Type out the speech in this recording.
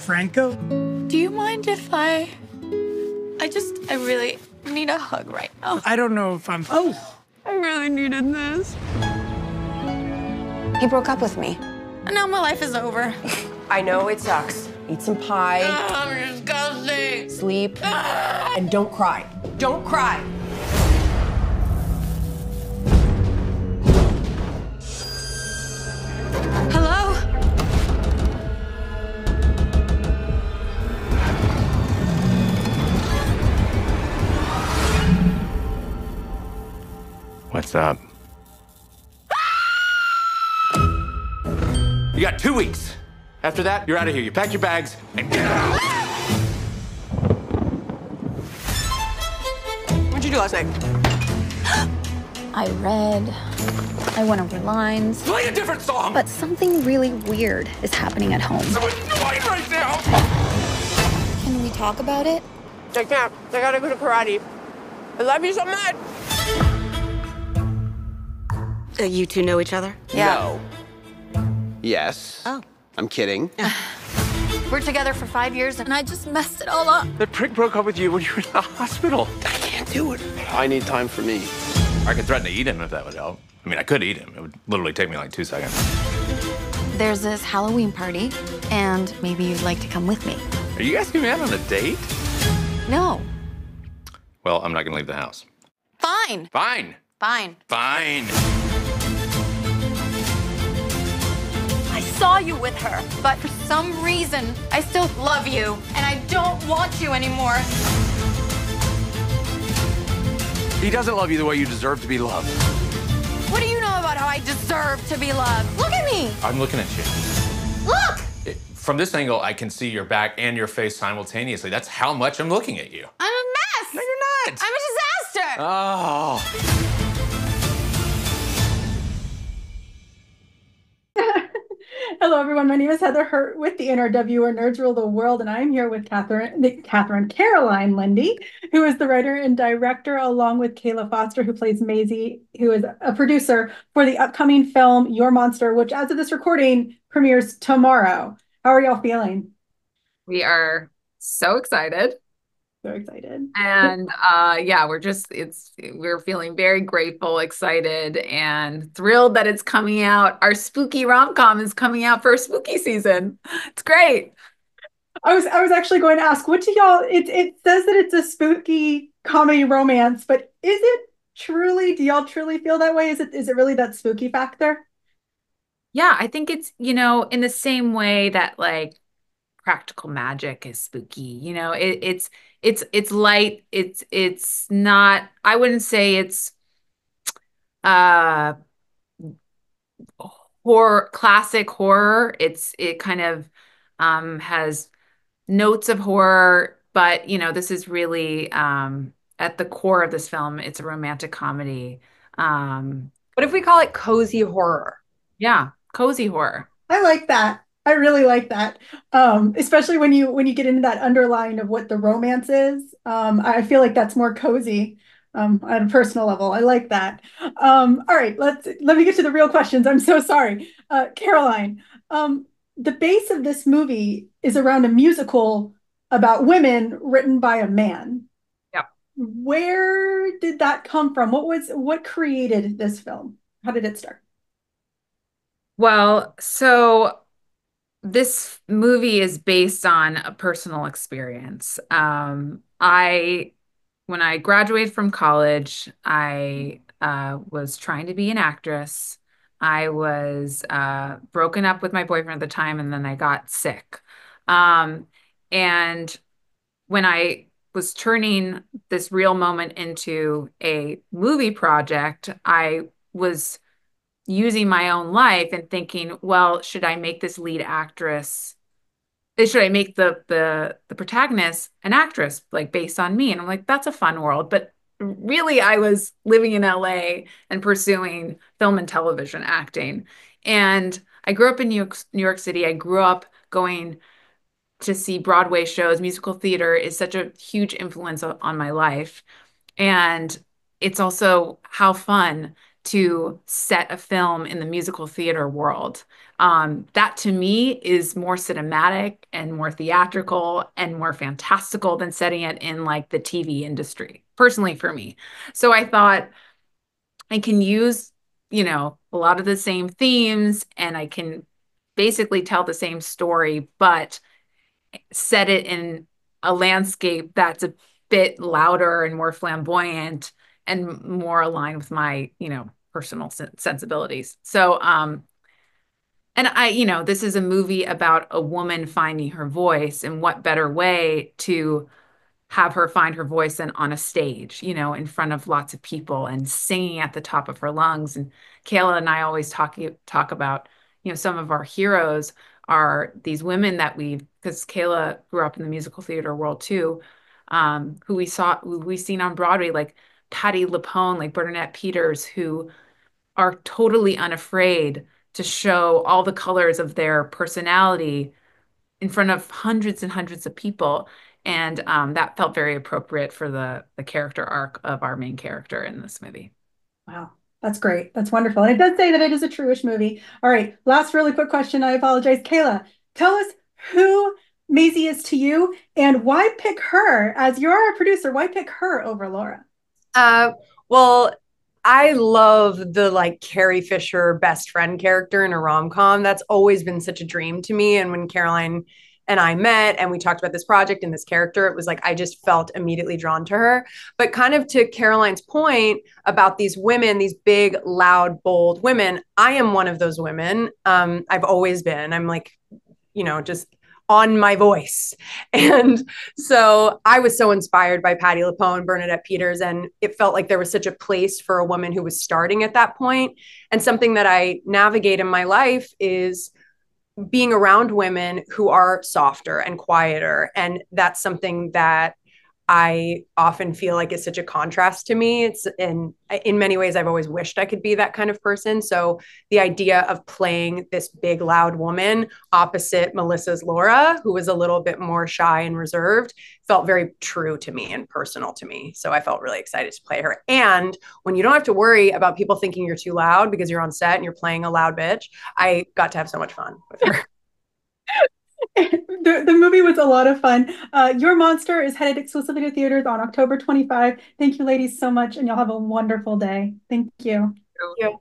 Franco? Do you mind if I really need a hug right now. I don't know if I'm... Oh! I really needed this. He broke up with me. And now my life is over. I know it sucks. Eat some pie. I'm disgusting. Sleep. And don't cry. Don't cry. Hello? What's up? You got 2 weeks. After that, you're out of here. You pack your bags and get out. What'd you do last night? I read. I went over lines. Play a different song! But something really weird is happening at home. Someone's annoying right now! Can we talk about it? I can't. I gotta go to karate. I love you so much. You two know each other? Yeah. No. Yes. Oh. I'm kidding. We're together for 5 years and I just messed it all up. The prick broke up with you when you were in the hospital. I can't do it. I need time for me. I could threaten to eat him if that would help. I mean, I could eat him. It would literally take me like 2 seconds. There's this Halloween party and maybe you'd like to come with me. Are you asking me out on a date? No. Well, I'm not gonna leave the house. Fine. Fine. Fine. Fine. I saw you with her, but for some reason, I still love you, and I don't want you anymore. He doesn't love you the way you deserve to be loved. What do you know about how I deserve to be loved? Look at me! I'm looking at you. Look! From this angle, I can see your back and your face simultaneously. That's how much I'm looking at you. I'm a mess! No, you're not! I'm a disaster! Oh. Hello, everyone. My name is Heather Hurt with the NRW, where nerds rule the world, and I'm here with Caroline Lindy, who is the writer and director, along with Kayla Foster, who plays Mazie, who is a producer for the upcoming film Your Monster, which, as of this recording, premieres tomorrow. How are y'all feeling? We are so excited. So excited. And yeah, we're feeling very grateful, excited, and thrilled that it's coming out. Our spooky rom-com is coming out for spooky season. It's great. I was actually going to ask, what do y'all, it says that it's a spooky comedy romance, but is it truly, do y'all truly feel that way? Is it really that spooky factor? Yeah, I think it's, in the same way that like practical magic is spooky, it's light. It's not, I wouldn't say it's classic horror. It kind of has notes of horror, but this is really at the core of this film, it's a romantic comedy. What if we call it cozy horror? Yeah, cozy horror. I like that. I really like that, especially when you get into that underline of what the romance is. I feel like that's more cozy at a personal level. I like that. All right, let me get to the real questions. I'm so sorry, Caroline. The base of this movie is around a musical about women written by a man. Yeah. Where did that come from? What created this film? How did it start? Well, so this movie is based on a personal experience. When I graduated from college, I was trying to be an actress. I was broken up with my boyfriend at the time, and then I got sick. And when I was turning this real moment into a movie project, I was using my own life and thinking, well, should I make this lead actress? Should I make the protagonist an actress, like based on me? And I'm like, that's a fun world. But really, I was living in LA and pursuing film and television acting. And I grew up in New York City. I grew up going to see Broadway shows. Musical theater is such a huge influence on my life. And it's also how fun to set a film in the musical theater world. That to me is more cinematic and more theatrical and more fantastical than setting it in like the TV industry, personally for me. So I thought I can use, a lot of the same themes, and I can basically tell the same story, but set it in a landscape that's a bit louder and more flamboyant and more aligned with my, personal sensibilities. So, and this is a movie about a woman finding her voice, and what better way to have her find her voice than on a stage, in front of lots of people and singing at the top of her lungs. And Kayla and I always talk about, some of our heroes are these women that because Kayla grew up in the musical theater world too, who we've seen on Broadway, like Patti LuPone, like Bernadette Peters, who are totally unafraid to show all the colors of their personality in front of hundreds and hundreds of people. And that felt very appropriate for the character arc of our main character in this movie. Wow. That's great. That's wonderful. And it does say that it is a true-ish movie. All right. Last really quick question. I apologize. Kayla, tell us who Mazie is to you, and why pick her as your producer? Why pick her over Laura? Well, I love the like Carrie Fisher best friend character in a rom-com. That's always been such a dream to me. And when Caroline and I met and we talked about this project and this character, it was like I just felt immediately drawn to her. But kind of to Caroline's point about these women, these big, loud, bold women, I am one of those women. I've always been. I'm like, just on my voice. And so I was so inspired by Patti LuPone, Bernadette Peters, and it felt like there was such a place for a woman who was starting at that point. And something that I navigate in my life is being around women who are softer and quieter. And that's something that I often feel like is such a contrast to me. It's in many ways, I've always wished I could be that kind of person. So the idea of playing this big, loud woman opposite Melissa's Laura, who was a little bit more shy and reserved, felt very true to me and personal to me. So I felt really excited to play her. And when you don't have to worry about people thinking you're too loud because you're on set and you're playing a loud bitch, I got to have so much fun with her. The movie was a lot of fun. Your Monster is headed exclusively to theaters on October 25. Thank you, ladies, so much, and y'all have a wonderful day. Thank you. Thank you.